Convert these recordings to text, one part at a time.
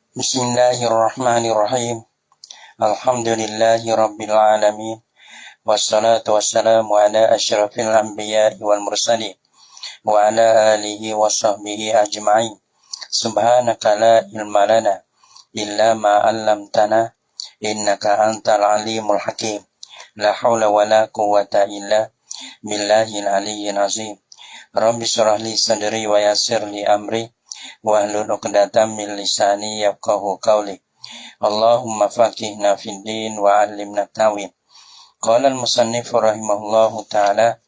Bismillahirrahmanirrahim. Alhamdulillahi rabbil alamin. Wassalatu wassalamu ala asyrafil anbiya'i wal mursalin wa ala alihi wa sahbihi ajma'in. Subhanaka la ilma lana illa ma 'allamtana innaka antal alimul hakim. La haula wa la quwwata illa billahil aliyyil azim. Rabbi shrah li sadri wa yassir li amri wahlul 'uqdatam min lisani yafqahu qawli. Allahumma faqihna fid din wa 'allimna ta'wil. Qala al-musannif rahimahullahu ta'ala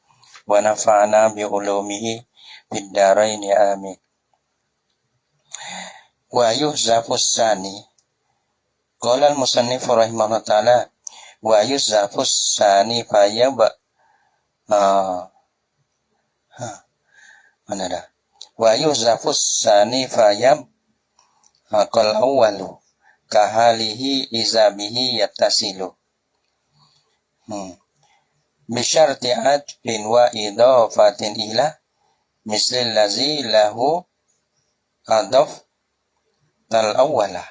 wa nafa'na bi ulumihi fid dharain amin. Wa yuhzafus sani. Qala al-musannif rahimahullahu ta'ala wa yuhzafus sani fayaba mana dah? Wa yuhzafus sani fayab qal awwalu kahalihi izabihi yattasilu. Bisyarti adfin wa idafatin ila mislil lazi lahu adaf tal awwalah.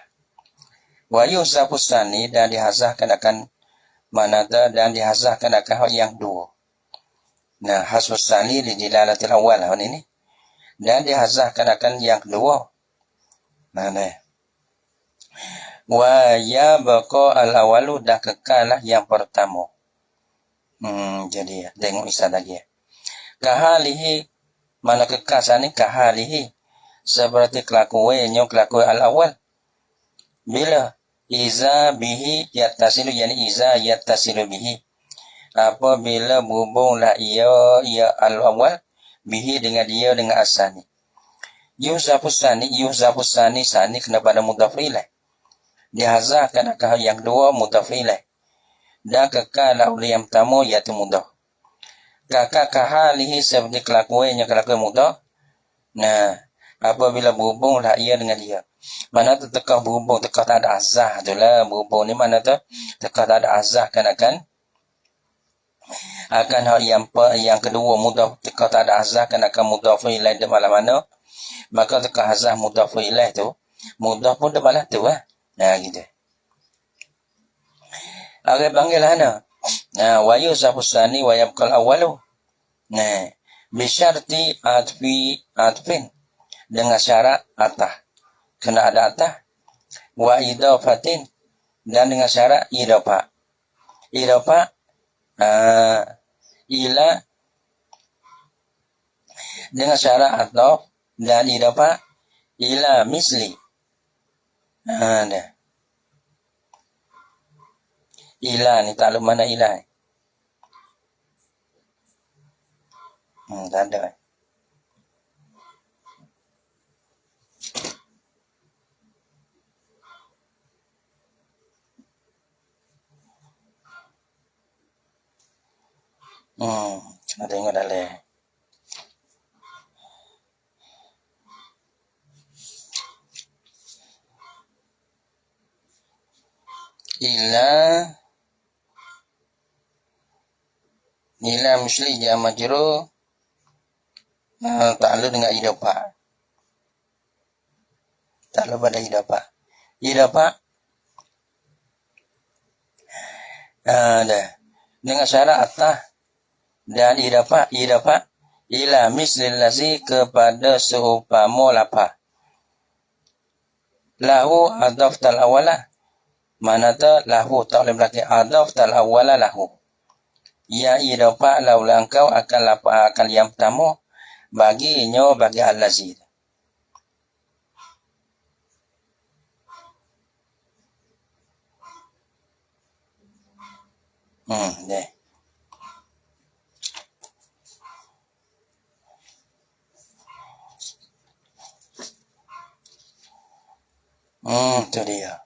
Wa yuhzafus sani dan dihazahkan akan manada dan dihazahkan akan yang dua. Nah, hasfus sani li dilalatil awwalah ini. Dan dihazahkan akan yang kedua. Nah. Wa yabqa al-awwalu dah kekalah yang pertama. Jadi ya, tengok isat lagi ya. Kahalihi, mana kekal sana kahalihi. Seperti kelakuannya, kelakuan al-awwal. Bila iza bihi yattasilu, yani iza yattasilu bihi. Apabila berhubunglah ia al-awwal bihi dengan dia dengan asani. Yuhzafus sani sani kena pada mudhaf ilaih. Dihazahkan akan yang dua mudhaf ilaih. Dan kekal oleh yang pertama iaitu mudhaf. Kakak kahalihi seperti kelakuannya kelakuan mudhaf. Nah, apabila berhubunglah ia dengan dia. Mana tu tekah berhubung, tekah tak ada azah tu lah. Berhubung ni mana tu tekah tak ada azah kan akan hal yang kedua mudhaf tekah tak ada azah kan akan mudhaf ilaih di mana-mana. Maka tekah azah mudhaf ilaih tu mudhaf pun di mana tu lah. Nah gitu. Orang panggil ana. Nah, wa yusafus sani wa yabqal awwalu. Nah, bisyarti atfin dengan syarat atah. Kena ada atah. Wa idafatin dan dengan syarat idafah. Idafah ila dengan syarat ataf dan idafah ila misli. Nah. Ila ni takluk mana ila? Tak ada. Cuma tengok dalam. Ila misli ja majrur ta'alluq dengan idafah. Ta'alluq pada idafah. Idafah dengan syarat atah dan idafah ila mislil lazi kepada seumpama lapar. Lahu adaftal awalah. Mana tu lahu tak boleh berarti adaftal awalah lahu. Ya idafah laula engkau akan lapar akan yang pertama baginya bagi al-lazi. Deh. Tu dia.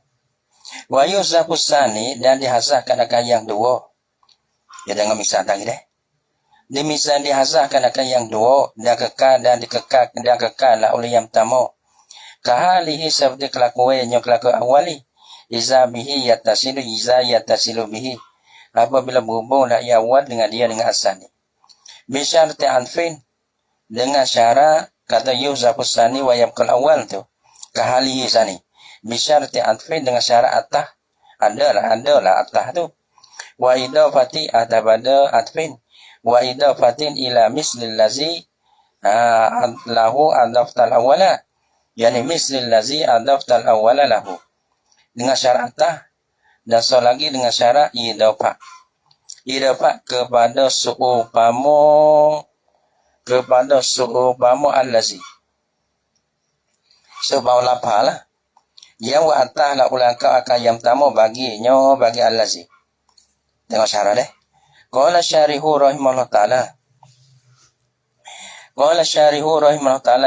Wa yusafus sani dan dihasahkan akan yang dua. Ya dengan misal lagi deh. Di misal dihasahkan akan yang dua dan kekal lah oleh yang pertama. Kahalihi seperti kelakuannya kelakuan awali. Iza bihi yattasilu bihi. Apabila berhubunglah ia awal dengan dia dengan asani. Bisyarti anfin dengan syarat kata yuhzafus sani wa yabqal awal tu. Kahalihi sani. bisyarti atfin dengan syarat atah. Adalah atah tu. Wa idafati pada atfin. Wa idafatin ila mislil lazi lahu adaftal awala. Yani mislil lazi adaftal awala lahu. Dengan syarat atah. Dan so lagi dengan syarat idafah. Idafah kepada su'upamo al-lazi. Sebab lapar lah. Yang wa atah la ulangka akan yang pertama bagi al-lazi. Tengok syarat deh. Qala syarihu rahimahullah ta'ala.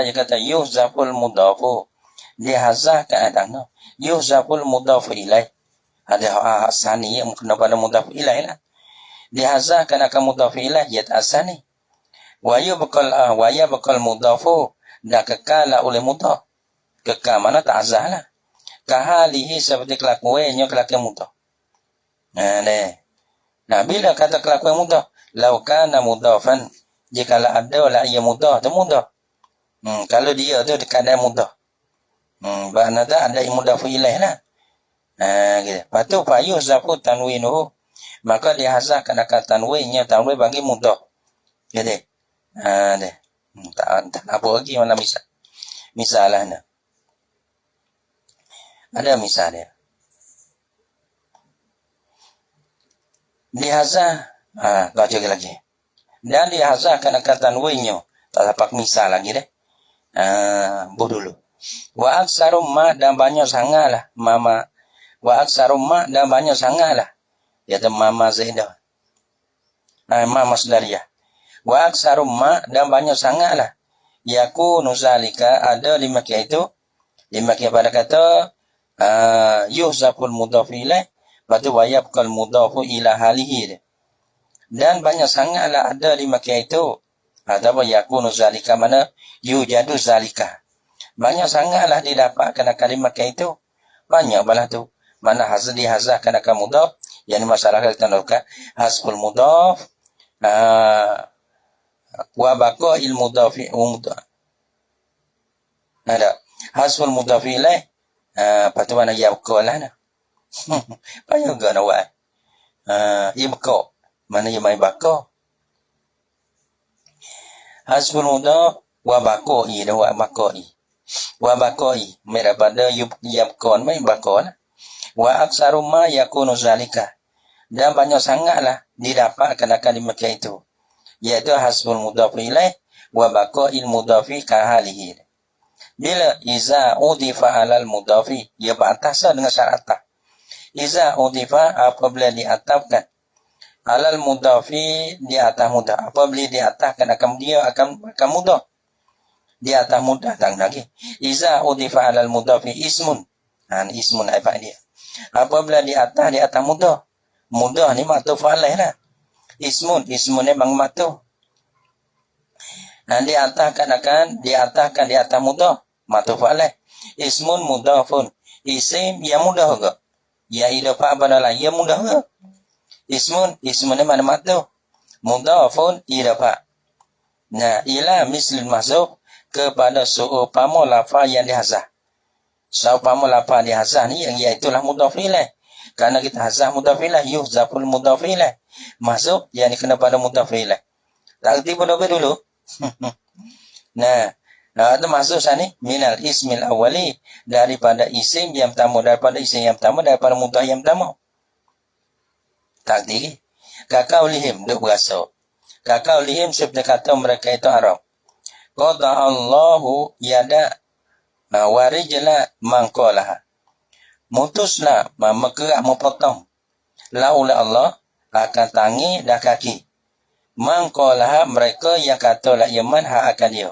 Dia kata yuhzaful mudafu. Dihazah keadaan. Yuhzaful mudafu ilaih. Ada asani yang kena pada mudafu ilaih lah. Dihazahkan akan mudafu ilaih yat asani. Waya bakal mudafu. Dan kekal lah oleh mudaf. Kekal mana tak azah lah. Kahalihi seperti kelakuannya mudaf. Nah, bila kata kelakuan mudaf, laukana mudafan, jikalau ada lah ia mudaf, tu mudaf. Kalau dia tu keadaan mudaf. Maknanya ada yang mudafu ilaih lah. Gitu. Lepas tu, payuh zafu tanwinuhu, maka dihazahkan akan tanwinnya, tanwin bagi mudaf. Jadi, tak apa lagi mana misal. Misalah ni. Ada misal dia. Dihazah, baca lagi. Dan dihazahkan akan tanwinnya. Tak dapat misal lagi deh. Dulu. Wa aksarum ma dan banyak sangat lah. Mama. Wa aksarum ma dan banyak sangat lah. Iaitu mama zaidah. Mama sedariyah. Wa aksarum ma dan banyak sangat lah. Yaku nuzalika ada lima kia itu. Lima kia pada kata yuhzaful mudafilah. Lepas tu wayabkal mudafu ila halihi. Dan banyak sangatlah ada lima kia itu. Ataupun yakunu zalika mana yujadu zalika. Banyak sangatlah didapatkan akan lima kia itu. Banyak balah tu. Mana dihazahkan akan mudaf. Yang masalah kita lakukan. Hasbul mudaf. Wabako il mudafi. Ada. Hasbul mudafi ilaih. Lepas tu mana yabkal lah. Payah juga nak buat. Ia bekok. Mana ia main bakok. Hasbul mudaf wa bakoi dah wa bakoi. Wa bakoi merah pada yabkon main bakon. Wa aksaru ma yakunu zalika. Dan banyak sangatlah didapatkan akan dimakai itu. Iaitu hasbul mudaf ilaih wa bakoil mudafi kahalihi. Bila iza udifa alal mudafi, ia beratas dengan syarat ataf. Iza udifa apabila diatafkan alal mudafi di atas mudaf. Apabila diatafkan akan dia akan mudaf. Di atas mudaf tak lagi. Iza udifa alal mudafi ismun. Ismun apa dia? Apabila di atas mudaf. Mudaf ni matuf alaih lah. Ismun ni bang matuf. Dan diatahkan di atas mudaf. Matuf alaih. Ismun mudafun. Isim yang mudah ke? Ya idafah pada ya mudah ke? Ismun ni mana matuf? Mudafun idafah. Nah, ila mislil mahzuf kepada seumpama lafaz yang dihazah. Seumpama lafaz dihazah ni yang iaitulah mudhaf ilaih. Karena kita hazah mudhaf ilaih, yuhzaful mudhaf ilaih. Mahzuf yang kena pada mudhaf ilaih. Tak kerti pun dulu. Nah, itu maksud sana minal ismil awali daripada isim yang pertama, daripada mudhaf yang pertama. Tak kerti. Kakau lihim duk berasa. Kakau lihim seperti kata mereka itu Arab. Qada Allahu yada warijla mangqalaha. Mutuslah memegerak memotong la oleh Allah akan tangi dan kaki. Mangqalaha mereka yang kata la yaman hak akan dia.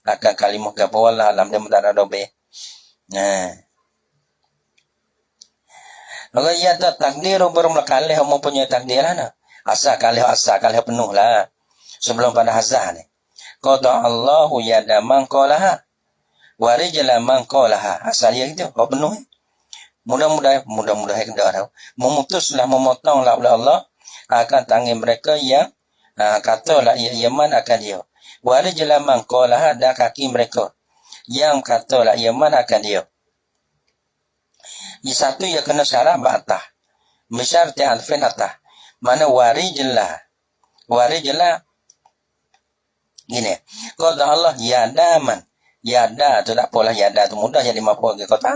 Akan kalimah gapo wallah alam dia mudara dobe. Nah. Maka ia tak takdir bermulakalih mempunyai takdiran. Asal kalih penuh lah. Sebelum pada hazah ni. Qada Allahu yada mangqalaha warijla mangqalaha. Asal dia itu kau penuh. Mudah-mudahan kita tahu. Memutuslah memotonglah oleh Allah akan tangan mereka yang katalah yaman akan dia. Warijla mangqalaha dan kaki mereka yang katalah yaman akan dia. Satu ia kena syarat ba'atah. Bisyarti alfin atah. Mana warijlah. Warijlah. Gini. Qada Allah yadaman. Yada tu tak apalah yada tu mudah jadi maf'ul ke kota.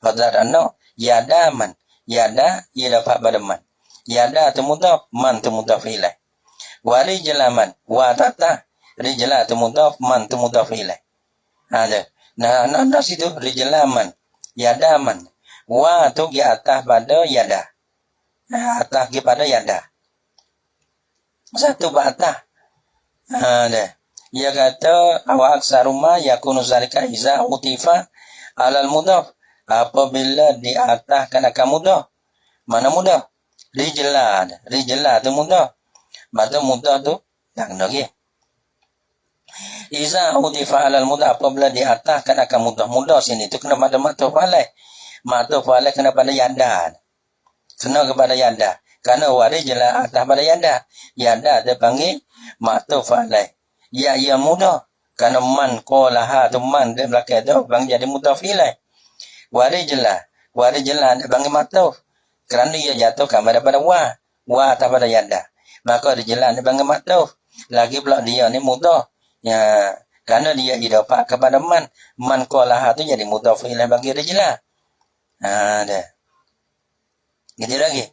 Qada no yadaman. Yada ia dapat pada man. Yada tu mudah, man tu mudah fi'ilai. Warijlaman. Wa tatah. Rijlah tu mudah, man tu mudah fi'ilai. Ada. Nah situ rijlaman. Yadaman. Wa tu di atas pada yada. Atas di pada yada. Satu ba'atah. Ada. Ia kata awak saruma yakunu zalika iza utifa alal mudaf. Apabila di atas kan akan mudah. Mana mudah? Rijlah. Rijlah tu mudah. Maka mudah tu tak lagi. Iza utifa alal mudah. Apabila di atas kan akan mudah. Mudah sini tu kena pada matuf alai. Matuf alai kena pada yada. Kena kepada yada. Kerana warijlah atas pada yada. Yada dia panggil matuf alai. Ya mudah. Kerana man qolaha tu man dia belakang tu bang jadi mudhaf ilaih. Warijlah. Warijlah dia panggil matuf. Kerana ia jatuh kepada wa. Wa atas pada yada. Maka rijlah dia panggil matuf. Lagi pula dia ni mudhaf. Ya, kerana dia idafah kepada man. Man qolaha tu jadi mudhaf ilaih bagi rijlah. Dah. Gitu lagi.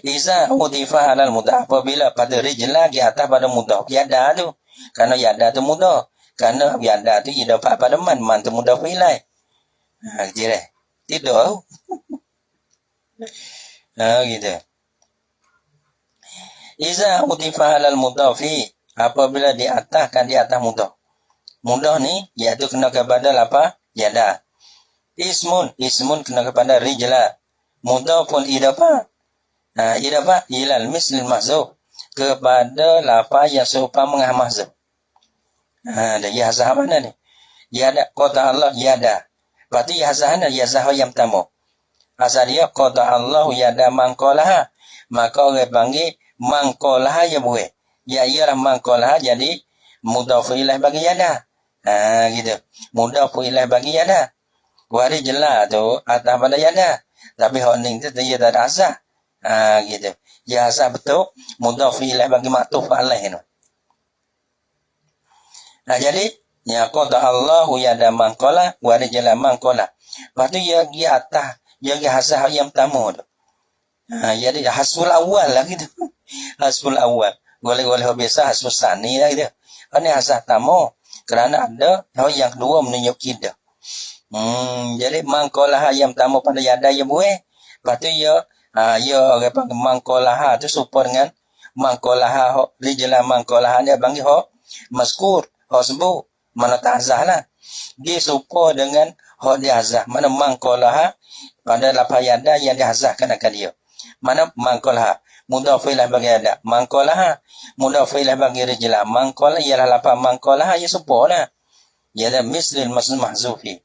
Iza udifah alal mudah. Apabila pada rijlah di atas pada mudah. Yada tu. Kerana yada tu mudah. Kerana yada tu idafah pada man. Man tu mudah filai. Gitu lah. Tidur. Gitu. Iza udifah alal mudah fi. Apabila di atas kan di atas mudah. Mudah ni iaitu kena kepada apa? Yada. Ismun kena kepada rijlah. Mudah pun idafah. Idafah ilal mislil mahzuf. Kepada lafaz yang serupa dengan mahzuf. Ada yazah mana ni? Yada, qada Allah yada. Berarti yazah mana? Yazah yang pertama. Asal dia qada Allah yada mangqalaha. Maka orang panggil mangqalaha ya boleh. Ya ialah mangqalaha jadi mudhaf ilaih bagi yada. Gitu. Mudhaf ilaih bagi yada. Warijlah tu atas pada yada. Tapi hak ni tu dia tak ada asah. Gitu. Ya asah betul. Mudhaf ilaih bagi maktuf alaih tu. Jadi, ya qada Allahu yada mangqala warijlah mangqala. Lepas tu dia atas. Dia asah yang pertama tu. Jadi hasful awal lah gitu. Hasful awal. Boleh-boleh biasa hasful sani lah gitu. Ini asah pertama. Kerana ada yang kedua menunjuk kita. Jadi mangqalaha yang pertama pada yada ya boleh. Lepas tu ya orang panggil mangqalaha tu serupa dengan mangqalaha rijlah mangqalaha dia panggil hak mazkur, hak sebut. Mana ta'zah lah. Dia serupa dengan hak diazah. Mana mangqalaha pada lafaz yada yang diazahkan akan dia. Mana mangqalaha mudhaf ilaih bagi yada. Mangqalaha mudhaf ilaih bagi rijlah. Mangqalaha ialah lafaz mangqalaha ya serupa lah. Ia mislil mahzufi.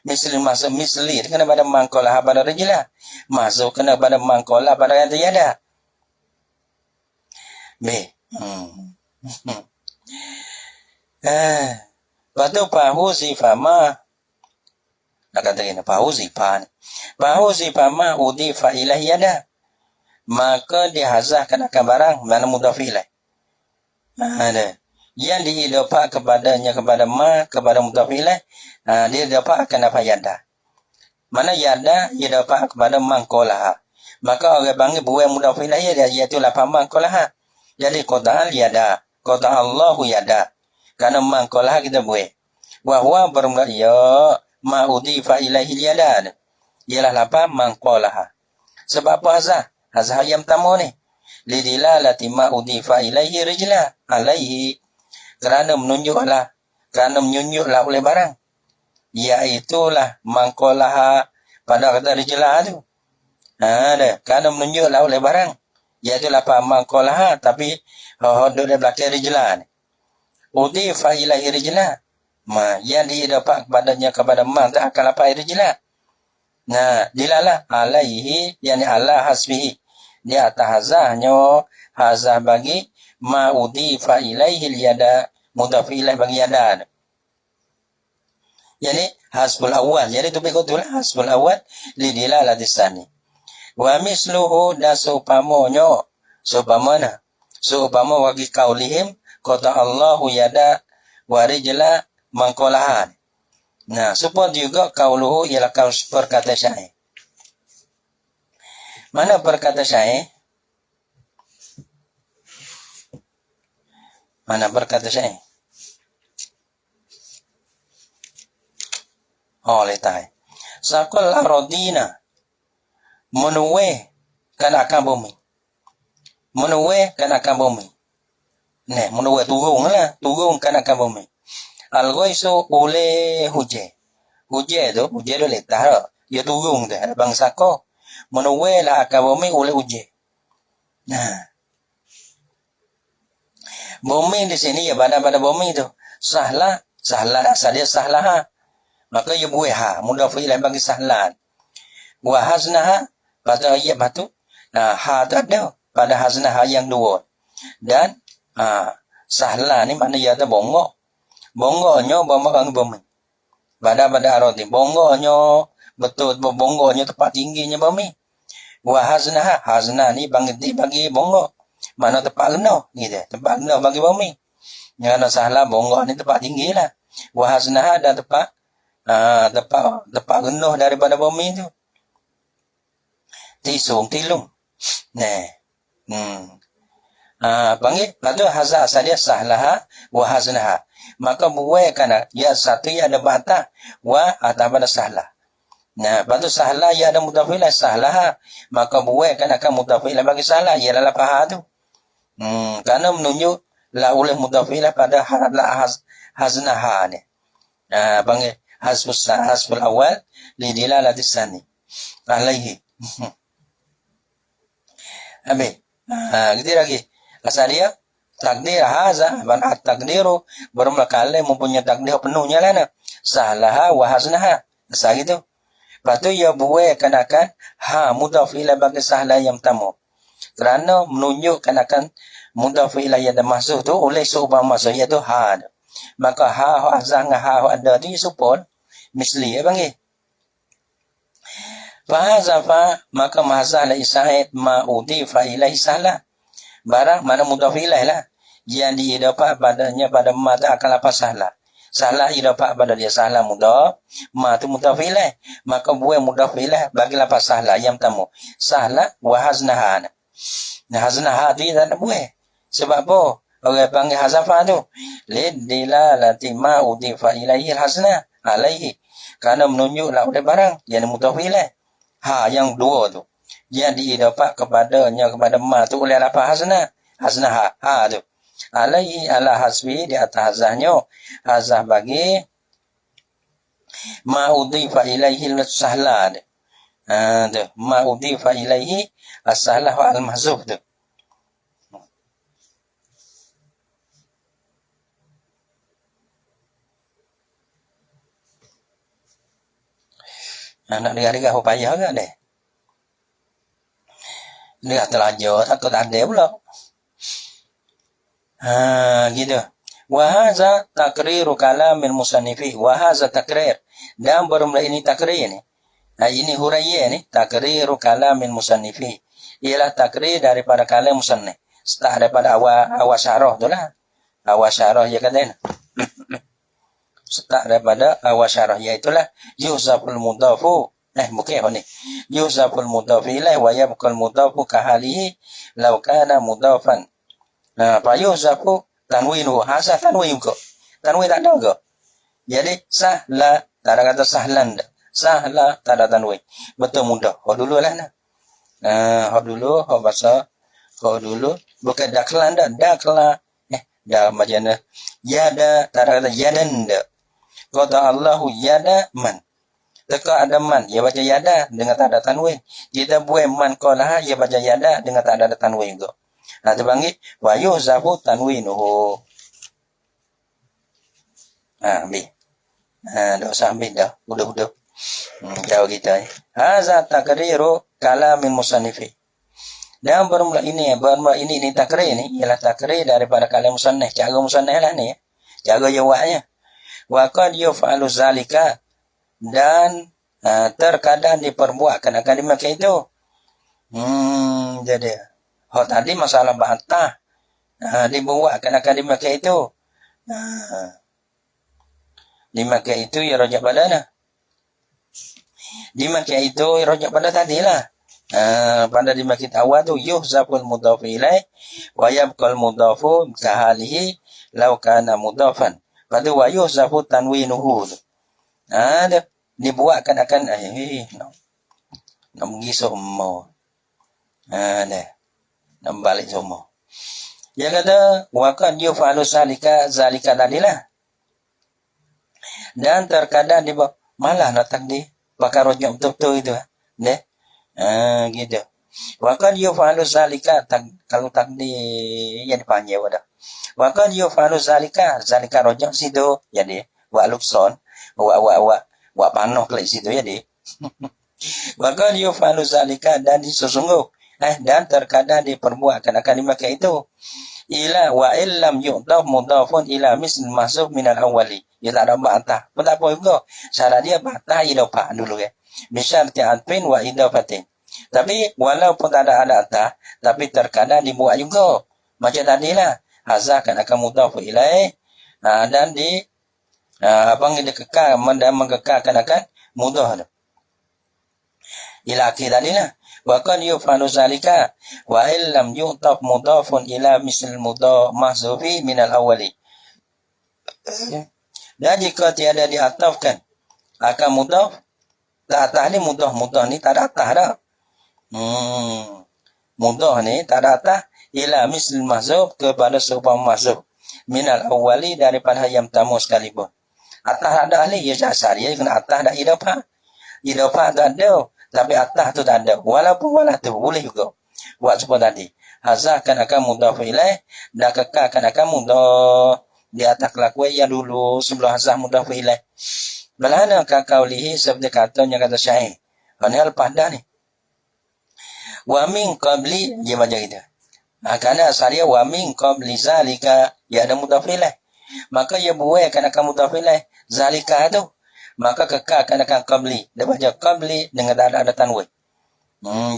Misli kena pada mangqalah pada rijlah. Masuk kena pada mangqalah pada yang tiada. Lepas tu pahu sifama. Nak kata gini, pahu sifan. Pahu sifama udifa ilaih yada. Maka dihazahkan akan barang mana mudhaf ilaih. Ada. Yang diidafah kepadanya kepada ma kepada mudhaf ilaih, dia dapat akan apa yada. Mana yada ia dapat kepada mangqalaha. Maka orang panggil buai mudhaf ilaih dia iaitu lafaz mangqalaha. Jadi qada yada, qada Allahu yada. Karena mangqalaha kita buai. Wa huwa bermula ya ma udifa ilaihi yada. Ialah lafaz mangqalaha. Sebab apa azah? Azah yang pertama ni. Lidilalati ma udifa ilaihi rijlah alaihi. Kerana menunjuklah oleh barang. Iaitulah mangqalaha pada kata rijlah tu. Kerana menunjuklah oleh barang. Iaitu lafaz mangqalaha tapi hodok dia belakang rijlah ni. Udifa ilahi rijlah. Yang didapat kepadanya kepada man tak akan lafaz rijlah. Dilalah alaihi yani ala hasbihi. Dia atas hazahnya hazah bagi ma udifa ilaihi yada mudhaf ilaih bagi yada. Jadi hasbul awal. Jadi tu betul hasbul awal li dilalati tsani. Wa misluhu da supamonyo supamana supama wagi kaulihim kata Allahu yada warijla mangkolahan. Nah, support juga kauluhu ialah kaul perkata syair. Mana perkata syair? Mana perkata syair? Oh, letai. Sakol arodina menuwe kana akan bumi. Menuwe kana akan bumi. Nah, menuwe turun kana akan bumi. Al-ghaisu ule huje. Huje tu letar. Ya turun dah bangsa ko. Menuwe lah akan bumi ule huje. Nah, bumi di sini ya pada bumi tu. Sahlah asal dia sahlah ha. Maka ia buih ha, mudhaf ilaih bagi sahlan. Wa haznaha pada ayat batu. Ha tu ada pada haznaha yang dua. Dan sahlan ni makna ia ada bongok. Bongoknya bongok bumi. Pada arati bongoknya betul bongoknya tempat tingginya bumi. Wa hazna ni bagi bongok. Mana tempat rendah gitu. Tempat rendah bagi bumi. Yang sahlan bongok ni tempat tinggilah. Wa haznaha dan tempat rendah daripada bumi tu. Tilung. Panggil lalu hazah sadia sahlaha wa haznaha. Maka buaikan ya satu ya ada batas wa atau pada sahlah. Nah, batu sahlah ya ada mutafilah sahlaha. Maka buaikan akan mutafilah bagi sahlah ialah paha tu. Karena menunjuk la oleh mutafilah pada haznaha ni. Panggil hasbul awal li dilalati tsani alaihi. Habis. Gitu lagi. Asal dia takdir haza ban at-takdiru bermula kali mempunyai takdir penuhnya lah nak. Sahlaha wa haznaha. Asal gitu. Lepas tu ia buaikan akan mudhaf ila bagi sahlah yang pertama. Kerana menunjukkan akan mudhaf ila yang masuk tu oleh seumpama masuk iaitu ha. Maka azah dengan ada tu support misli panggil. Fahazafa maka mahazah la isaid ma udifa ilaihi sahlah. Barang mana mudhaf ilaih lah yang diidafa padanya pada ma tak akan lapas sahlah. Sahlah idafa pada dia sahlah mudhaf, ma tu mudhaf ilaih. Maka buai mudhaf ilaih bagi lapas sahlah yang pertama. Sahlah wa haznaha. Nah, haznaha tu tak ada buai. Sebab apa? Orang panggil hazafa tu lidilalati ma udifa ilaihi hasna alaihi. Kerana menunjuklah oleh barang yang mudhaf ilaih. Yang dua tu yang diidafa kepadanya kepada ma tu oleh lafaz haznaha tu alaihi ala hasbi di atas hazahnya hazah bagi ma udifa ilaihi sahlah tu ma udifa ilaihi as-sahlah wa al-mahzuf tu. Nak dengar-dengar upaya ke deh? Dia terlanjur takut ada pula. Gitu. Wa hadza taqriru kalamil musannifi. Wa hadza taqrir. Dan bermula ini takrir ni. Ini huraiya ni taqriru kalamil musannifi. Ialah takrir daripada kalam musannif. Start daripada awal syarah tu lah. Awal syarah dia kata ni. Start daripada awal syarah iaitulah yuzaful mudhafu. Bukan apa ni. Yuzaful mudhafu ilaih wa yabqal mudhafu kahalihi law kana mudhafan. Fa yuzafu tanwinu hasa tanwin ko. Tanwin tak ada ke? Jadi sahla tak ada kata sahlan dah. Sahla tak ada tanwin. Betul mudah. Hok dulu lah nah. Hok dulu hok bahasa hok dulu bukan daklan dah. Dakla dah macam mana? Yada tak ada kata yadan dah. Kata Allahu yada man. Teka ada man, ia baca yada dengan tak ada tanwin. Kita buat man qalaha, ia baca yada dengan tak ada tanwin juga. Itu panggil wa yuzafu tanwinuhu. Ambil. Dah usah ambil dah. Udah. Jauh kita. Haza taqriru kalamin musannifi. Dan bermula ini takrir ni ialah takrir daripada kalam musannif. Cara musannif lah ni. Cara jawabnya. Wa qad yuf'alu zalika, dan terkadang diperbuatkan akan dimakai itu. Jadi tadi masalah bantah, dibuatkan akan dimakai itu. Dimakai itu ya rojak badana. Dimakai itu ya rojak pada tadilah. Pada dimakai awal tu yuhzaful mudhaf ilaih wa yabqal mudhafu kahalihi law kana mudhafan. Pada wa yuhzafu tanwinuhu. Dibuatkan akan nak pergi semua. Dah. Nak balik semua. Dia kata wa qad yuf'alu zalika tadilah. Dan terkadang dia malah nak takdir pakai rojak betul-betul itu. Deh. Gitu. Wa qad yuf'alu zalika, kalau takdir yang dipanggil dah. Wa qad yuf'alu zalika rojak situ jadi wa lukson wa panoh ke situ jadi. Wa qad yuf'alu zalika, dan sesungguh dan terkadang diperbuatkan akan dimakai itu. Ila wa illam yu'taf mudhafun ila misl mahzuf min al-awwali. Dia tak ada bantah. Pun tak apa juga. Syarat dia bantah idafah dulu ya. Bisyarti atfin wa idafatin. Tapi walaupun tak ada atah, tapi terkadang dibuat juga. Macam tadilah. Hazahkan akan mudhafu ilaih. Dan dia kekal dan mengekalkan akan mudhaf. Ila akhir tadilah. Wa qad yuf'alu zalika wa illam yu'taf mudhafun ila misl mudhaf mahzufi min al-awwali. Dan jika tiada diatafkan akan mudhaf, atah ni mudhaf ni tak ada atah dah. Mudhaf ni tak ada atah ila misl mahzuf kepada seumpama mahzuf min al-awwali daripada yang pertama sekalipun. Atah ada ahli ya jasar dia kena atah dah idafah. Idafah tak ada. Tapi atah tu tak ada. Walaupun walah tu boleh juga. Buat seperti tadi. Hazahkan akan mudhaf ilaih. Dan kekalkan akan mudhaf di atas kelakuan yang dulu sebelum hazah mudhaf ilaih. Belana kakaulihi seperti katanya kata syair. Ini lepas dah ni. Wa min qabli. Dia macam itu. Kerana asal dia wa min qabli zalika. Ia ada mudhaf ilaih. Maka ia buaikan akan mudhaf ilaih. Zalika tu. Maka kekalkan akan qabli. Dia baca qabli dengan tak ada tanwin.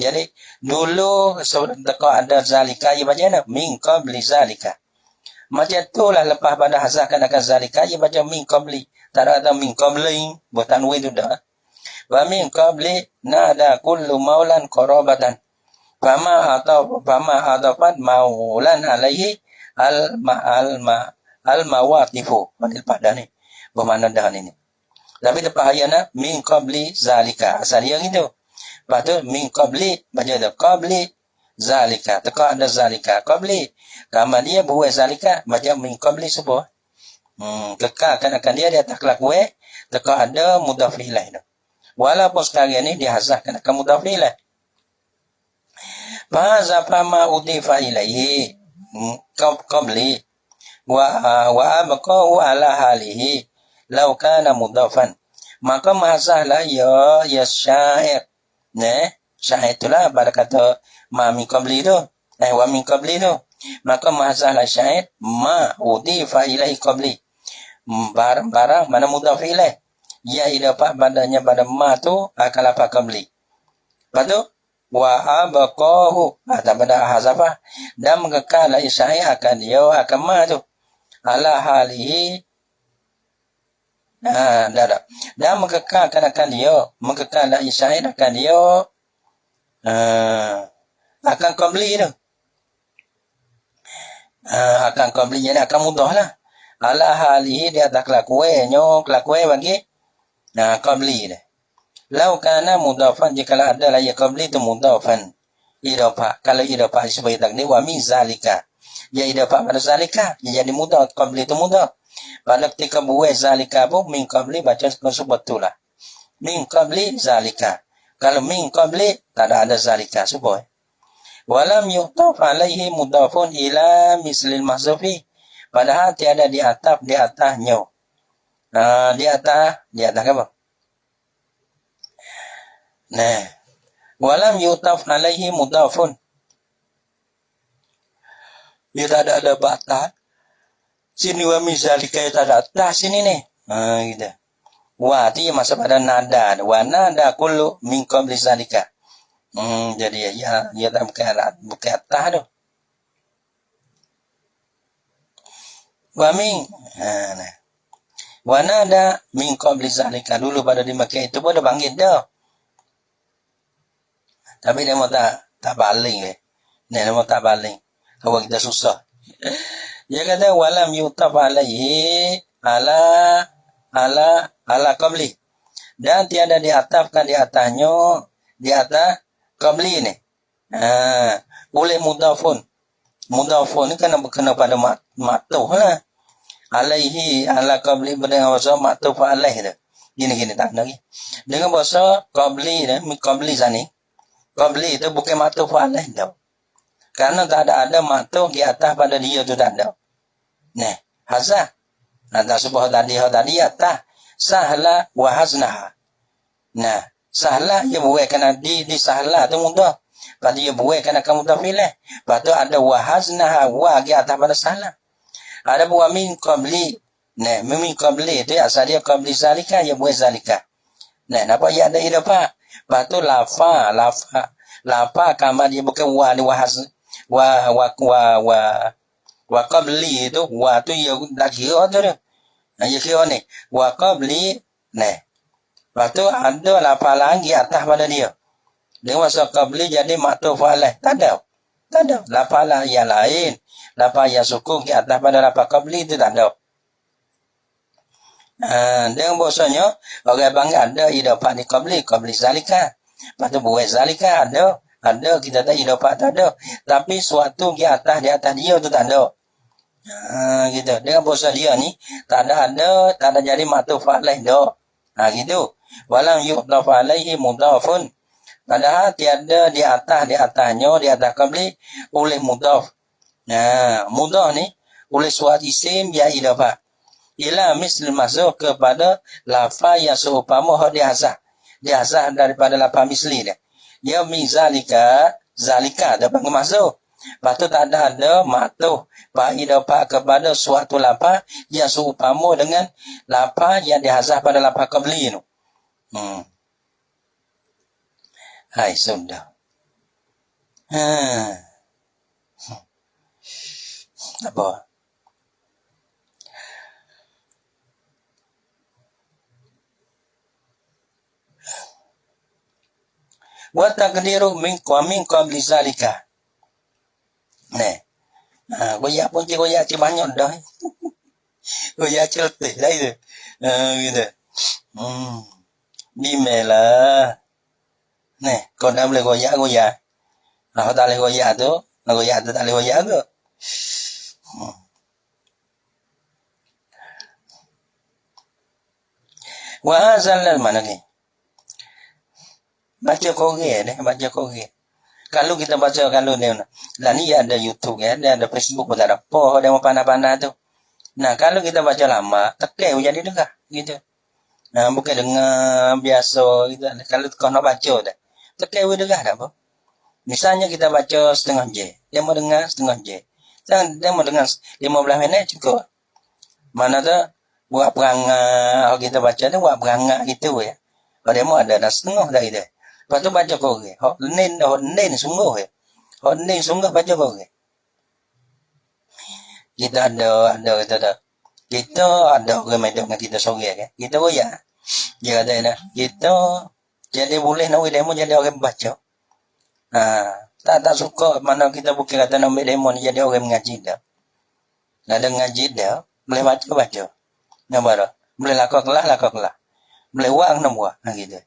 Jadi dulu sebelum teka ada zalika, ia baca mana? Min qabli zalika. Macam itulah lepas pada hazahkan akan zalika, ia baca min qabli. Tak ada min qabli, buat tanwin tu dah. Wa min qabli nada kullu maulan qarabatan. Fama atafat maulan alaihi al-mawatifu. Padahal pada ni. Bermakna dah ni. Tapi lepas ayat min qabli zalika. Asal dia gitu. Lepas tu min qabli. Baca tu. Qabli zalika. Teka ada zalika. Qabli. Kamar dia buat zalika. Baca min qabli sebuah. Kekalkan akan dia atas kelakuan. Teka ada mudhaf ilaih tu. Walaupun sekarang ni dia hazahkan akan mudhaf ilaih. Fahaza fama udifa ilaihi. Qabli. Wa abqahu ala halihi. Lau kana mudhafan, maka mahasahlah ya syair. Syair itulah pada kata ma min qabli tu. Wa min qabli tu. Maka mahasahlah syair ma udifa ilaihi qabli. Barang mana mudhaf ilaih. Ya dapat padanya pada ma tu akan apa qabli. Lepas tu wa abqahu atau pada hazafah, dan mengekallah syair akan dia akan ma tu ala halihi. Dan mengekalkan akan dia, mengekallah syair akan dia akan qabli tu. Akan qabli jadi akan mudah lah. Ala halihi dia tak kelakuannya, kelakuan bagi qabli dah. Lau kana mudhafan, jika ada lah ya qabli tu mudhafan. Idafah, kalau idafah sebagai takdir wa min zalika. Ya idafah pada zalika, jadi mudhaf, qabli tu mudhaf. Pada ketika buat zalika pun min qabli baca sebetullah. Min qabli zalika. Kalau min qabli tak ada zalika sebut. Walam yuhtaf alaihi mudhafun ila mislil mahzufi. Padahal tiada di atasnya. Di atas apa? Walam yuhtaf alaihi mudhafun. Dia tak ada batas. Sini wa mizalika tak ada atas sini ni. Gitu. Wa tu masuk pada nada. Wa nada kullu min qabli zalika. Jadi ya tak bukan atas tu. Wa min nah. Wa nada min qabli zalika, dulu pada di Mekah itu pun dah panggil dah. Tapi dia mau tak baling dia mau tak baling. Kalau kita susah. Dia kata walam yutaf alaihi ala qabli. Dan tiada diatafkan di atasnya di atas qabli ni. Oleh mudafun. Mudafun ni kena pada matuh lah. Alaihi ala qabli dengan bahasa matuh alaih tu. Gini tak lagi. Dengan bahasa qabli ni, qabli sani. Qabli itu bukan matuh alaih tau. Karena tak ada matuh di atas pada dia tu tak ada. Nah, hazah. Tak sebut tadi atas. Sahla wa haznaha. Nah, sahla ia buat kena di sahla tu mudah. Lepas dia buat kena kamu tafilah. Lepas tu ada wa haznaha wa di atas pada sahla. Ada buat min qabli. Nah, min qabli tu asal dia qabli zalika ia buat zalika. Nah, nampak ia ada idafah. Lepas tu lafa kama dia bukan wa ni wa qabli itu wa tu ia dah kira tu dia. Ia kira ni wa qabli nah. Lepas tu ada lafa lagi atas pada dia. Dia masuk qabli jadi maktuf alaih. Tak ada. Lafa yang lain. Lafa yang sukun di atas pada lafa qabli itu tak ada. Dengan bahasanya orang bangga ada idafah ni qabli zalika. Lepas tu buat zalika ada kita tak idafah tak ada. Tapi suatu di atas dia tu tak ada. Gitu. Dengan bahasa dia ni tak ada jadi maktuf alaih dah. Gitu. Walam yu'taf alaihi mudafun. Padahal tiada di atasnya di atas qabli oleh mudaf. Mudaf ni oleh suatu isim ya idafah. Ila misl masuk kepada lafaz yang seumpama hak diasah daripada lafaz misli dia. Ya min zalika dapat masuk. Lepas tu tak ada matuh idafah kepada suatu lafaz yang seumpama dengan lafaz yang diasah pada lafaz qabli tu. Hai sudah. Apa? Wa taqdiru min qabli zalika. Goyak pun goyak banyak dah. Goyak cerita dah itu. Gitu. Bimelah. Kau dah boleh goyak. Kalau tak boleh goyak tu tak boleh goyak ke? Wa hazal mana ni? Baca Korea. Kalau kita baca lah ni ada YouTube ada Facebook pun tak ada apa dia mau pandai-pandai tu. Nah, kalau kita baca lama, tekan jadi dengar gitu. Nah, bukan dengar biasa gitu. Kalau kau nak baca dah, tekan dengar tak apa. Misalnya kita baca setengah je, dia mau dengar setengah je. Dia mau dengar 15 minit cukup. Mana tu buat perangai kita baca tu buat perangai gitu ya. Kalau dia mau ada setengah dah gitu. Lepas tu baca Korea. Hak nen sungguh ya. Hak nen sungguh baca Korea. Kita ada. Kita ada orang main dengan kita sore kan. Kita goyak. Dia kata nak kita jadi boleh nak demo jadi orang baca. Tak suka mana kita bukan kata nak ambil demo jadi orang mengaji dah. Ada mengaji dah, boleh baca. Nampak tak? Boleh lakak kelah. Boleh buat nak buat. Gitu.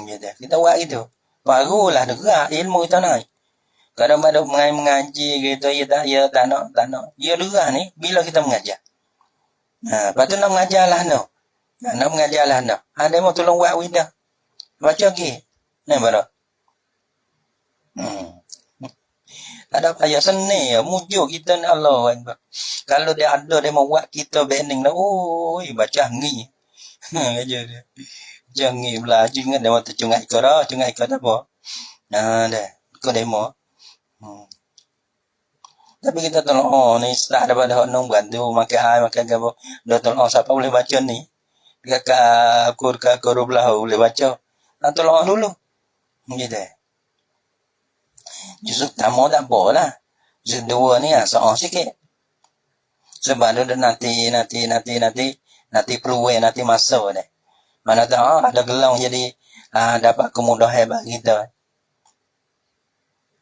Gitu. Kita buat gitu. Barulah gerak ilmu kita naik. Kadang-kadang mengaji gitu, ya tak nak. Ya gerak ni bila kita mengajar. Lepas tu nak mengajarlah no. Nak mengajarlah no. Ada mau tolong buat widah. Baca lagi. Nampak tak? Ada payah seni ya. Mujuk kita ni Allah. Kalau dia ada dia mau buat kita bening dah. Baca ngi. Aja dia. Jangan belajar ingat dia waktu cungai kau apa. Dah. Kau demo. Tapi kita tolong ni start daripada hok nong bantu makan gapo. Dah tolong siapa boleh baca ni. Kakak akur belah boleh baca. Tolong dulu. Gitu. Justru tamu tak apa lah. Justru dua ni seorang sikit. Sebab dia nanti perlu nanti masuk deh. Mana tahu ada gelang jadi dapat kemudahan bagi kita.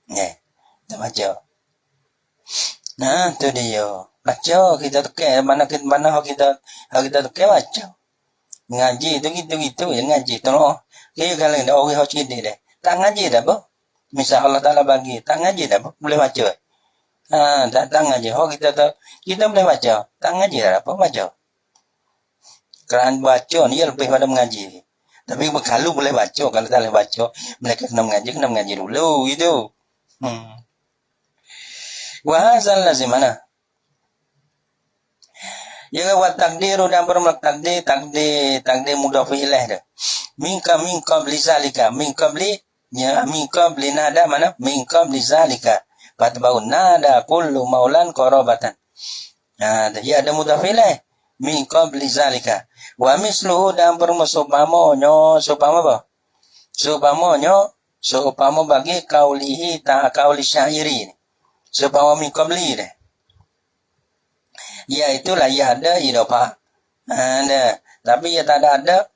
Kita baca. Nah, tu dia. Baca kita tekan mana kita tekan baca. Ngaji tu gitu ya ngaji tolong. Dia kalau ada orang hak cerdik deh. Tak ngaji dah apa? Misal Allah Taala bagi, tak ngaji dah apa? Boleh baca. Tak ngaji. Kita boleh baca. Tak ngaji dah apa baca. Kerana baca ni lebih pada mengaji. Tapi kalau boleh baca, kalau tak boleh baca, mereka kena mengaji dulu gitu. Wahazal lazim mana? Ya wa takdiru dan bermak takdir mudhaf ilaih dah. Min qabli zalika, min qabli nada mana? Min qabli zalika. Fatbau nada kullu maulan qarabatan. Ya ada mudhaf ilaih. Min qabli zalika. Wa misluhu dan bermusupamonyo supama apa? Supama bagi kaulihi kauli syairi. Supama min qabli dah. Ya itulah ya ada idafah. Tapi ya tak ada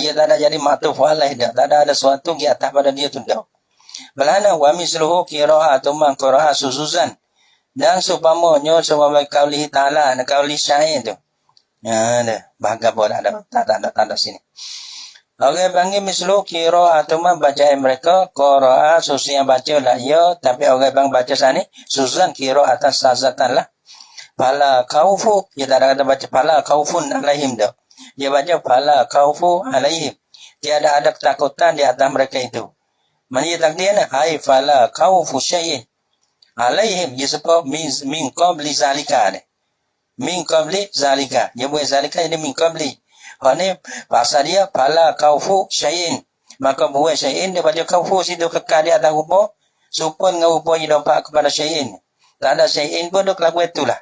ya tak ada jadi maktuf alaih dah. Tak ada sesuatu di atas pada dia tu dah. Belana wa misluhu qira'atu man qira'a susuzan. Dan supamanya bagi kaulihi ta'ala kauli syair tu. Bahagia pun ada tak ada sini. Okey panggil mislu qira'atu man bacaan mereka qira'a susi yang baca lah ya tapi orang bang baca sana susuzan qira'atan sazatan lah. Fala khaufu, dia tak ada kata baca fala khaufun alaihim dah. Dia baca fala khaufu alaihim. Tiada ada ketakutan di atas mereka itu. Mana takdir ni? Ai fala khaufu syai'in alaihim. Dia sebut min qabli zalika ni. Min qabli zalika. Dia buat zalika jadi min qabli. Ni pasal dia fala khaufu syai'in. Maka buat syai'in dia baca khaufu situ kekal di atas rupa. Supaya dengan rupa dia dapat kepada syai'in. Tak ada syai'in pun dia kelakuan itulah.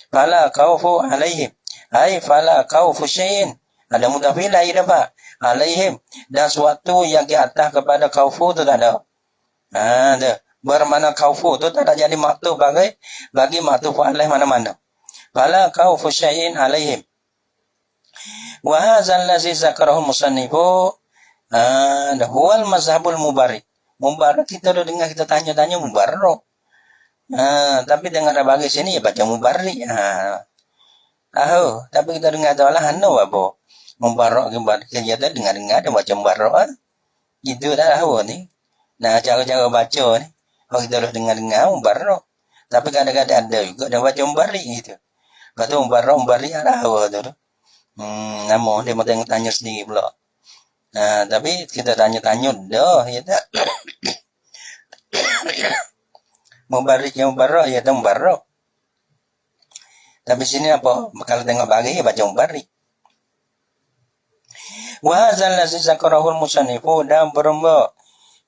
Fala khaufu alaihim. Hai fala khaufu syai'in. Ada mudhaf ilaih dapat. Alaihim. Dan suatu yang di atas kepada khaufu tu tak ada. Bermakna khaufu tu tak ada jadi maktub bagi maktub alaih mana-mana. Fala khaufu syai'in alaihim. Wa hadzal ladzi zakarahu musannifu huwal mazhabul mubarak. Mubarak kita dah dengar kita tanya-tanya mubarak. Tapi dengar dah bagi sini ya baca mubarak. Tapi kita dengar tu lah apa? Mubarak kita dengar dia baca mubarak. Gitu dah ni. Nah, cara-cara baca ni. Kalau kita dah dengar mubarak. Tapi kadang-kadang ada juga dia baca mubarak gitu. Kata mubarak ada tu. Nama dia mau tanya sendiri pula. Tapi kita tanya-tanya dah ya tak. Mubarak ya tak mubarak. Tapi sini apa? Kalau tengok bagi ya baca mubarak. Wa hadzal ladzi zakarahul musannifu dan bermula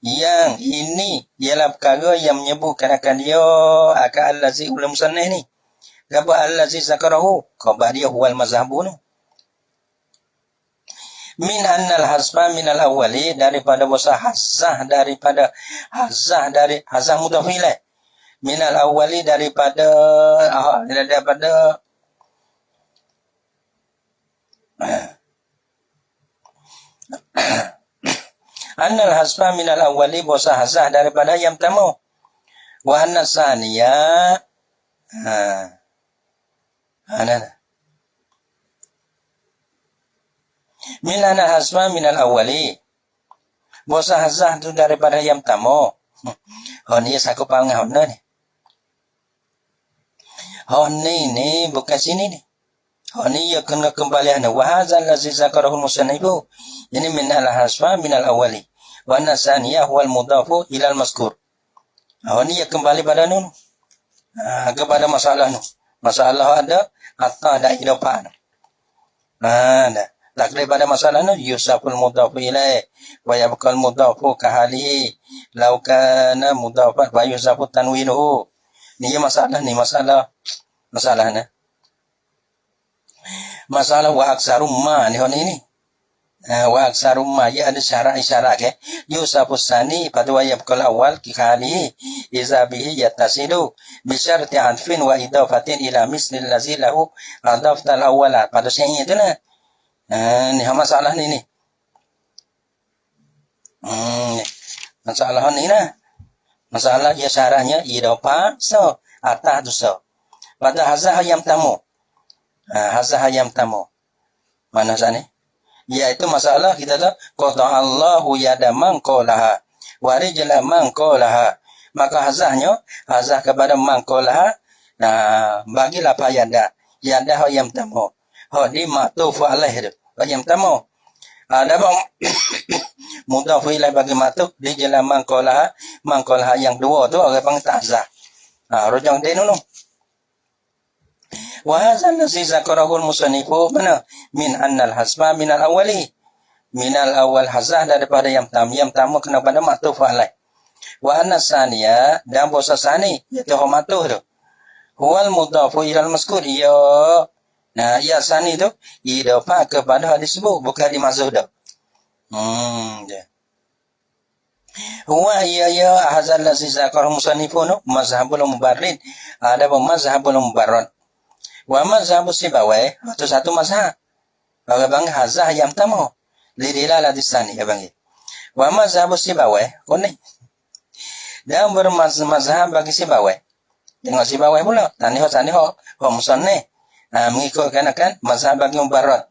yang ini ialah perkara yang menyebutkan akan dia akan allazi ulul musannif ni. Apa allazi zakarahu? Khabar dia huwal mazhabun. Min annal hasba min al awwali daripada bahasa hazah dari hazah mudhaf ilaih. Min al awwali daripada annal hasba min al awwali bahasa hazah daripada yang pertama. Wa anna saniya min anal hasba min al awwali bahasa hazah tu daripada yang pertama. Ni saya faham ni. Ni bukan sini ni. Ni ya kena kembali ana wa hadzal ladzi zakarahu musannifu. Ini min al hasba min al awwali. Wa anna saniyah wal mudhafu ila al mazkur. Ni ya kembali pada nun. Kepada masalah nu. Masalah ada atau ada idafah. Tak daripada masalah nu yusaful mudhafu ilaih wa yabqal mudhafu kahalihi law kana mudhafan wa yusafu tanwinuhu Ni masalah ni, masalah ni. Masalah wa aksarum ma ni ni. Wa aksarum ma ya ada syarat ke. Yusafus sani pada wayab kal awal ki khalihi iza bihi yatasilu bi syarti adfin wa idafatin ila mislil ladzi lahu adaftal awwala. Pada sini itulah. Ni masalah ni. Masalah ni lah. Masalah dia syaratnya idafa so atah tu so. Pada hazah yang tamu. Hazah yang tamu. Mana sana? Iaitu masalah kita tahu qada Allahu yada man qalaha wa rijla man qalaha. Maka hazah kepada man qalaha. Bagilah apa yada yang tamu. Di ma'tuf alaih tu. Yang tamu. Ada bang mudhaf ilaih bagi ma'tuf rijla man qalaha yang dua tu orang panggil ta'zah. Rujung dia dulu. Wa hadza allazi zakarahu al-musannifu min annal hasma min al-awwali min al-awwal hazah daripada yang tamu kena pada ma'tuf alaih. Wa anna saniya dan bosa sani iaitu ma'tuf tu huwal mudhafu ila al-mazkur ya sani tu idafah kepada hadis disebut bukan dimaksud dah. Huwa ya hadza allazi zakarahu al-musannifu mazhabul mubarrid ada mazhabul mubarrad. Wa mazhabu Sibawai itu satu mazhab. Orang panggil hazah yang tamu. Lidilalah di sana ya panggil. Wa mazhabu Sibawai kuning. Dan bermazhab bagi Sibawai. Tengok Sibawai pula. Taniho musannif. Mengikutkan akan mazhab bagi mubarrad.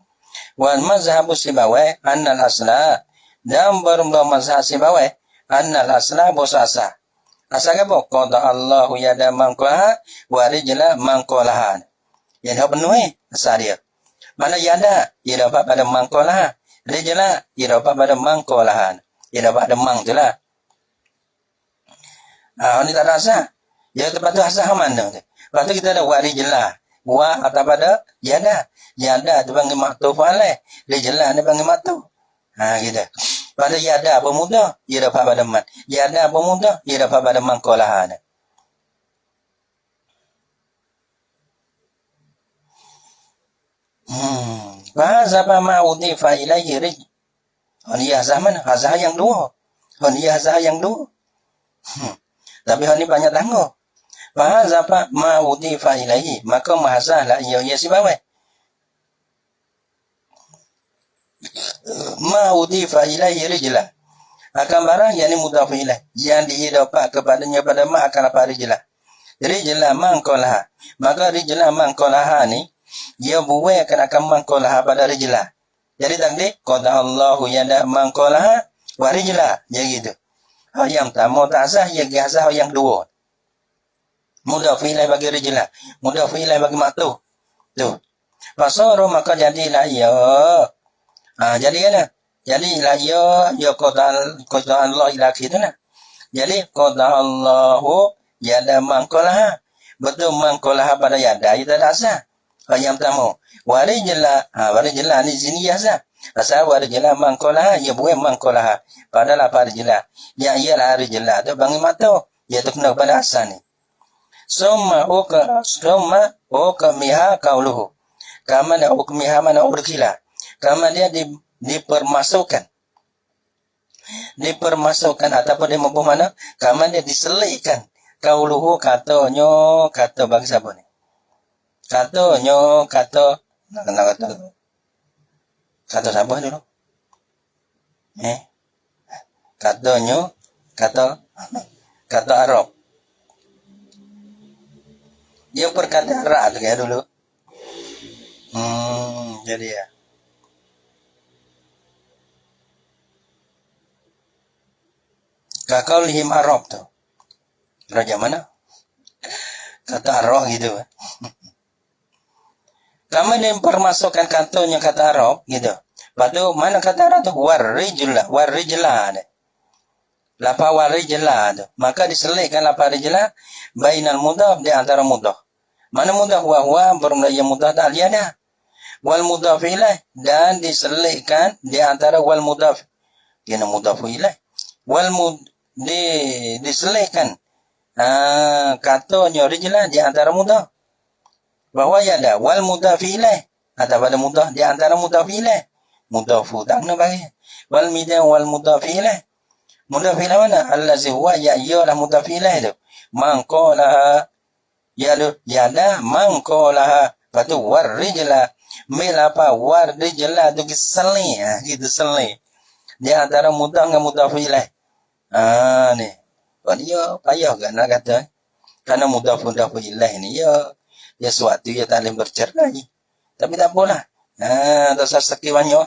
Wa mazhabu Sibawai annal asla. Dan bermazhab Sibawai annal asla bosasa. Asal apa? Qada Allahu yada man qalaha wa rijla man qalaha. Yang dah penuh asal dia. Mana yada? Ia dapat pada mangkolahan. Rijla, ia dapat pada mangkolahan. Ia dapat pada mang tu lah. Ini tak ada asal. Ia dapat tu asal mana tu. Lepas tu kita ada wa rijla. Wa atau pada yada. Yada tu panggil maktuf alaih. Rijla ni panggil maktuf. Gitu. Pada yada apa mudah? Ia dapat pada man. Yada apa mudah? Ia dapat pada mangkolahan. Bahasa apa ma'udhifa ilaihi rij. Ini hazah mana? Hazah yang dua. Ini hazah yang dua. Tapi ini banyak tangguh. Bahasa apa ma'udhifa ilaihi. Maka mahazah lah ia Sibawai. Ma'udhifa ilaihi rijlah. Akan barang yang ini mudhaf ilaih. Yang diidapak kepadanya pada ma' akan apa rijlah. Rijlah mangkolaha. Maka rijlah mangkolaha ni dia buai akan mangkolaha pada rijlah. Jadi takdir qada Allahu yada mangkolaha wa rijlah. Jadi gitu. Yang tamu tak sah ia gazah yang dua. Mudhaf ilaih bagi rijlah, mudhaf ilaih bagi maktuf. Tu. Fasara maka jadilah ya. Jadi kan? Jadilah ya qada Allah ila kita. Jadi qada Allahu yada mangkolaha. Betul mangkolaha pada yada itu tak sah. Yang tamu warijlah warijlah ni sini biasa asal warijlah mangkolaha ia bukan mangkolaha padahal apa warijlah ya ialah warijlah tu bagi mata ia tu kena pada asal ni summa miha qauluhu kama da ukmiha mana urkila kama dia dipermasukkan ataupun dia mampu mana kama dia diselitkan qauluhu kata bagi siapa ni kata siapa dulu? Kata Arab. Dia perkata Arab tu kayak dulu. Jadi ya. Kakaulihim Arab tu. Raja mana? Kata Arab gitu. Kami mempermasukkan katanya kata Arab gitu. Lepas tu mana kata Arab tu warijlah. Lapa warijlah tu. Maka diselitkan lapa rijlah bainal mudhaf di antara mudhaf. Mana mudhaf wa bermula mudhaf tak ada. Wal mudhaf ilaih dan diselitkan di antara wal mudhaf. Dia mudhaf ilaih. Diselitkan Katanya rijlah di antara mudhaf. Bahwa yada wal mudhaf ilaih. Atau pada mudhaf di antara mudhaf ilaih. Mudhafu tak nak bagi. Wal midan wal mudhaf ilaih. Mudhaf ilaih mana? Allazi huwa ya ialah mudhaf ilaih tu. Man qalaha yada man qalaha. Lepas tu war rijlah. Mil apa? War rijlah tu kisali. Gitu sali. Di antara mudhaf dengan mudhaf ilaih. Ni. Kalau dia payah kan nak kata. Karena mudhaf ilaih ni ya suatu ya tak boleh bercerai. Tapi tak apalah. Dosa sakit banyak.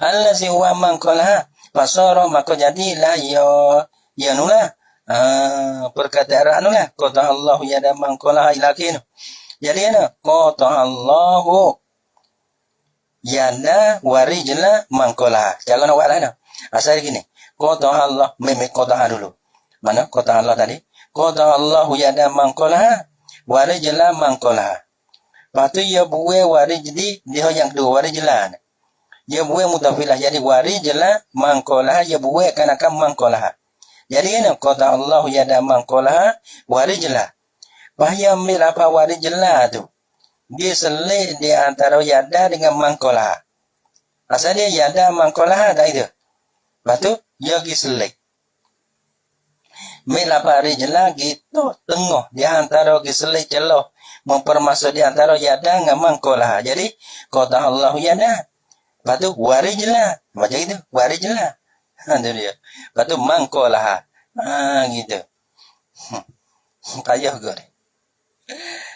Allazi huwa man qalaha fasara maka jadilah ya nulah. Perkataan nulah. Qata Allahu yada man qalaha ilakin. Jadi ana qata Allahu yada warijla man qalaha. Jangan nak buat lah. Asal gini. Qata Allah memang qata dulu. Mana qata Allah tadi? Qata Allahu yada man qalaha warijla man qalaha. Lepas tu ia buai warijdi dia yang kedua warijla. Dia buai mutafilah jadi warijla man qalaha ia buai kan akan man qalaha. Jadi ana qata Allahu yada man qalaha warijla. Bahaya ambil apa warijla tu. Dia selit di antara yada dengan man qalaha. Asal dia yada man qalaha tak itu. Lepas tu dia pergi selit. Mil apa rijla gitu tengah di antara pergi selit celah. Mempermasuk di antara yada dengan man qalaha. Jadi qata Allahu yada. Lepas tu warijla. Macam itu warijla. Itu dia. Lepas tu man qalaha. Gitu. Payah ke ni.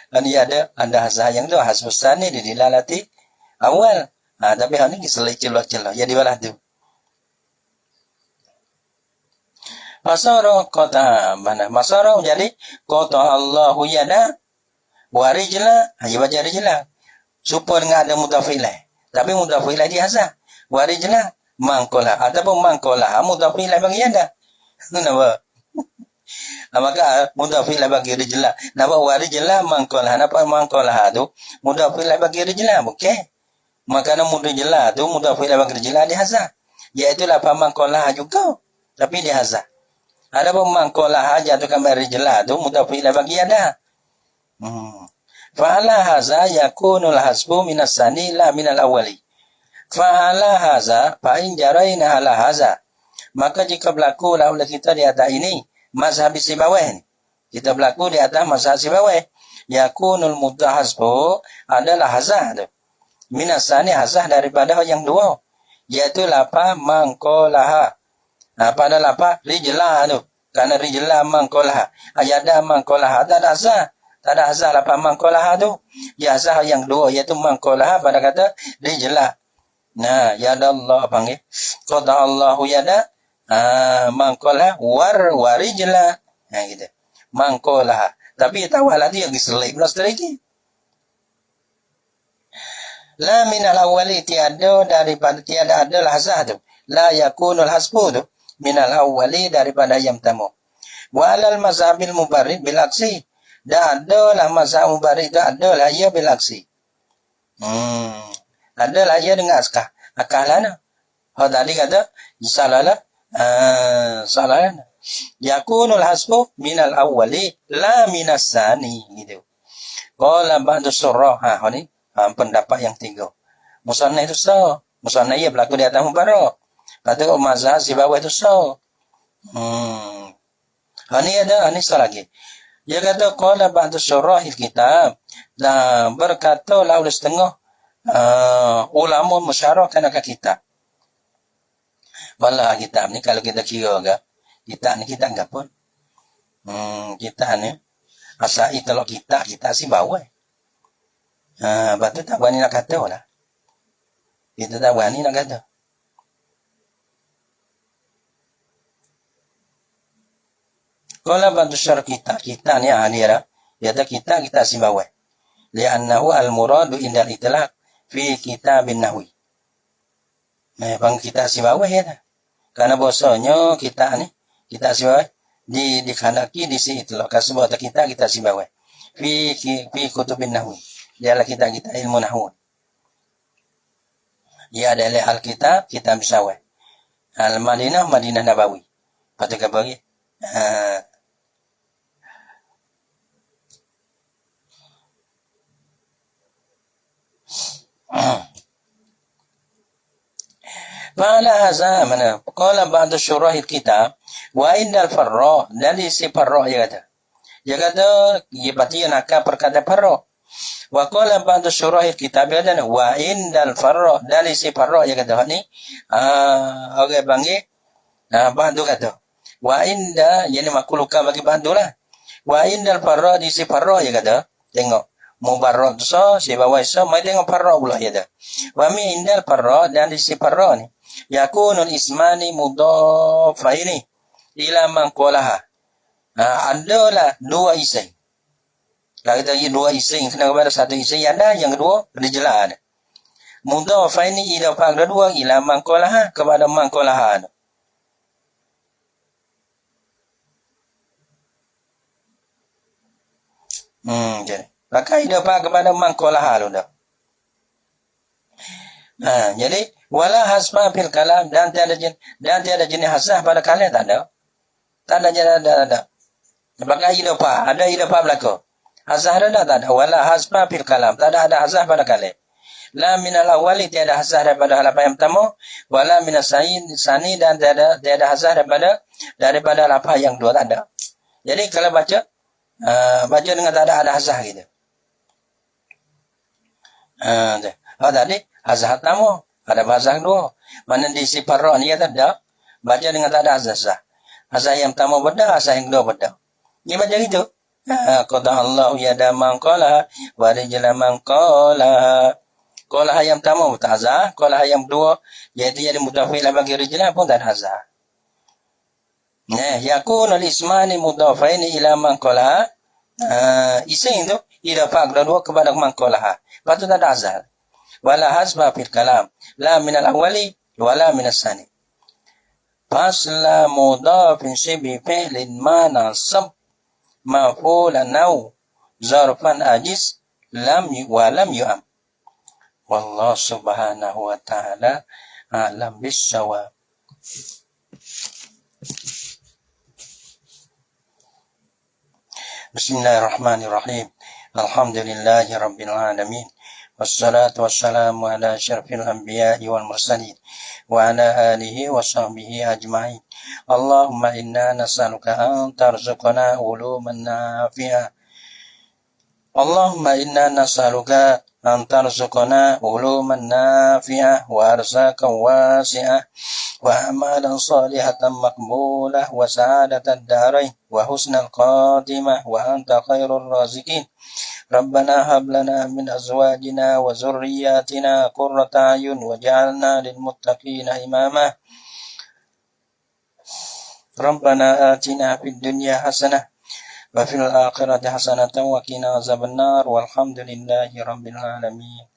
Ini ada hasah yang tu has besar ni dilalati awal. Tapi hal ni selit celah-celah. Jadi balah tu. Masara qata mana? Masara jadi qata Allahu yada warijla, hanya baca rijla. Supaya dengan ada mudhaf ilaih. Tapi mudhaf ilaih dia hasah. Warijla mangkola ataupun mangkola mudhaf ilaih bagi yada. Kenapa? Maka mudhaf ilaih bagi rijla. Napa warijla mangkola? Napa mangkola tu? Mudhaf ilaih bagi rijla, okey? Maka mudhaf rijla tu mudhaf ilaih bagi rijla dia hasah. Iaitu la mangkola juga. Tapi dia hasah. Ada pun mangkola jatuhkan bagi rijla tu mudhaf ilaih bagi yada. Fa'ala haza yakunul hasbu minas sani la minal awali. Fa'ala haza fa'in jaraina ala haza. Maka jika berlaku lah oleh kita di atas ini mazhab Sibawayh ni. Kita berlaku di atas mazhab Sibawayh. Yakunul mudhaf hasbu adalah hazah tu. Minas sani hazah daripada yang dua. Iaitu lapa mangkolaha. Pada lapa rijlah tu. Kerana rijlah mangkolaha. Ayada mangkolaha tak ada hazah. Tak ada hazah lapa mangkolaha tu. Ya hazah yang dua iaitu mangkolaha pada kata rijlah. Nah, yada Allah panggil. Qata Allahu yada mangkolaha warijlah. Gitu. Mangkolaha. Tapi tawalah dia giselip belas lagi. La minal awwali tiada daripada tiada adalah hazah tu. La yakunul hasbu tu minal awwali daripada yang tamu. Wa alal mazhabil mubarrid bil aksi. Dan adalah mazhab mubarik itu adalah ia bilaksi. Adalah ia dengan askah. Akalana. Tadi kata, salalah. Salalah. Yakunul hasbu minal awwali la minas sani. Gitu. Qala ba'du surah. Ini pendapat yang tiga. Musannah itu sah. Musannah ia berlaku di atas mubarak. Kata mazhab Sibawayh itu sah. Ini ada, ini sah lagi. Dia kata qala ba'du syurahil kitab. Dan berkatalah oleh setengah ulama musyarakah ke kitab. Walah kitab ni kalau kita kira agak kitab ni kita enggak pun. Kitab ni asal kalau kita Sibawayh. Batu tak berani nak kata lah. Kita tak berani nak kata. Kalau bantu syarah kita ni ahliara, yaitu kita Sibawayh. Li'annahu al-muradu indal itlaq fi kitabin nahwi. Bang kita Sibawayh ya. Karena bahasanya kita Sibawayh dikhandaki di si itlaq sebab kita Sibawayh. Fi kutubin nahwi. Dialah kita ilmu nahwu. Ia adalah al-kitab Sibawayh. Al-Madinah Nabawi. Patut bagi فعلى هذا mana qala ba'd syurah kitab wa indal farra dari si farra dia kata dia berarti yang akan perkata farra wa qala ba'd syurah kitab dia kata wa indal farra dari si farra dia kata ni orang panggil ba'd kata wa inda yani makuluka bagi ba'd lah wa indal farra di si farra dia kata tengok mubarrad so si bawah so mai tengok farra pula dia kata wa mi indal farra dan di si farra ni yakunul ismani mudhafaini ila man qalaha adalah dua isim. Kalau kita ada dua isim kena kepada satu isim ada, yang kedua dijelas ada. Mudhafaini ila fa'il kedua ila man qalaha kepada man qalaha. Jadi pakai idafah kepada man qalaha lu dah. Jadi wala hasma fil kalam dan tiada jenis hasah pada kalam tak ada. Tak ada. Pakai idafah, ada idafah berlaku. Hasah ada tak ada. Wala hasma fil kalam, tak ada hasah pada kalam. La minal awali tiada hasah daripada halapan yang pertama, wala minas sani dan tiada hasah daripada halapan yang dua tak ada. Jadi kalau baca dengan tak ada hasah gitu. Tadi hasah pertama ada bahasa kedua. Mana di si farra ni tak ada. Baca dengan tak ada hasah. Hasah yang pertama beda, hasah yang kedua beda. Dia baca gitu. Qada Allahu yada man qala wa rijla man qala. Qala yang pertama mutazah, qala yang kedua iaitu jadi mudhafil bagi rijla pun tak ada hasah. Yakunul ismani mudhafaini ila man qala. Isim tu idafah kedua kepada man qala. Patut tak ada hasah. Wala hasba fil kalam la min al awali wala min as sani fasla mudafin bi fi'lin ma nasab maf'ulan naw zarfan ajiz lam yu'am wallahu subhanahu wa ta'ala a'lam bis-shawab. Bismillahirrahmanirrahim. Alhamdulillahi rabbil alamin. Wassalatu wassalamu ala asyrafil anbiya'i wal mursalin wa ala alihi wa sahbihi ajma'in. Allahumma inna nas'aluka an tarzuqana uluman nafi'ah. Allahumma inna nas'aluka an tarzuqana uluman nafi'ah wa arzaqan wasi'ah wa amalan salihatan maqbulah wa sa'adatan darain wa husnal khatimah wa anta khairur raziqin. Rabbana hab lana min azwajina wa zurriyyatina qurrata a'yun waj'alna lil muttaqina imama. Rabbana atina fid dunya hasanah wa fil akhirati hasanatan wa qina azabannar walhamdulillahi rabbil alamin.